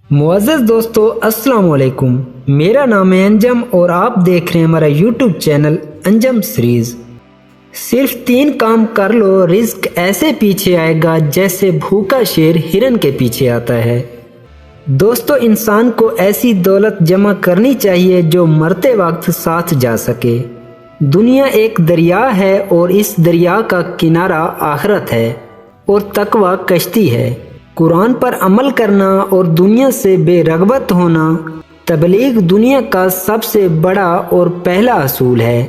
معزز دوستو السلام علیکم، میرا نام ہے انجم اور آپ دیکھ رہے ہیں ہمارا یوٹیوب چینل انجم سیریز۔ صرف 3 کام کر لو، رزق ایسے پیچھے آئے گا جیسے بھوکا شیر ہرن کے پیچھے آتا ہے۔ دوستو، انسان کو ایسی دولت جمع کرنی چاہیے جو مرتے وقت ساتھ جا سکے۔ دنیا ایک دریا ہے اور اس دریا کا کنارہ آخرت ہے اور تقوی کشتی ہے۔ قرآن پر عمل کرنا اور دنیا سے بے رغبت ہونا تبلیغ دنیا کا سب سے بڑا اور پہلا اصول ہے۔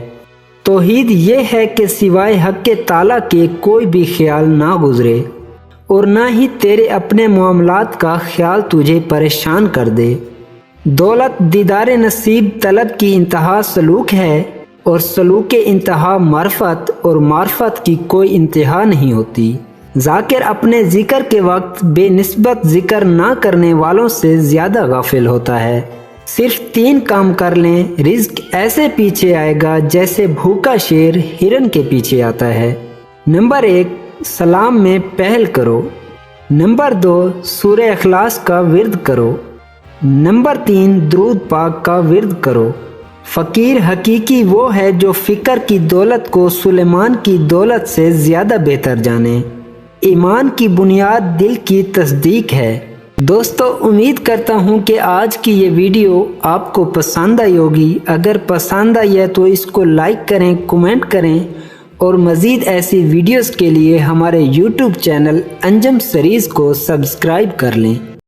توحید یہ ہے کہ سوائے حق تعالیٰ کے کوئی بھی خیال نہ گزرے اور نہ ہی تیرے اپنے معاملات کا خیال تجھے پریشان کر دے۔ دولت دیدار نصیب طلب کی انتہا سلوک ہے اور سلوک انتہا معرفت، اور معرفت کی کوئی انتہا نہیں ہوتی۔ ذاکر اپنے ذکر کے وقت بے نسبت ذکر نہ کرنے والوں سے زیادہ غافل ہوتا ہے۔ صرف 3 کام کر لیں، رزق ایسے پیچھے آئے گا جیسے بھوکا شیر ہرن کے پیچھے آتا ہے۔ نمبر 1، سلام میں پہل کرو۔ نمبر 2، سورہ اخلاص کا ورد کرو۔ نمبر 3، درود پاک کا ورد کرو۔ فقیر حقیقی وہ ہے جو فکر کی دولت کو سلیمان کی دولت سے زیادہ بہتر جانے۔ ایمان کی بنیاد دل کی تصدیق ہے۔ دوستو، امید کرتا ہوں کہ آج کی یہ ویڈیو آپ کو پسند آئی ہوگی۔ اگر پسند آئی ہے تو اس کو لائک کریں، کمنٹ کریں اور مزید ایسی ویڈیوز کے لیے ہمارے یوٹیوب چینل انجم سیریز کو سبسکرائب کر لیں۔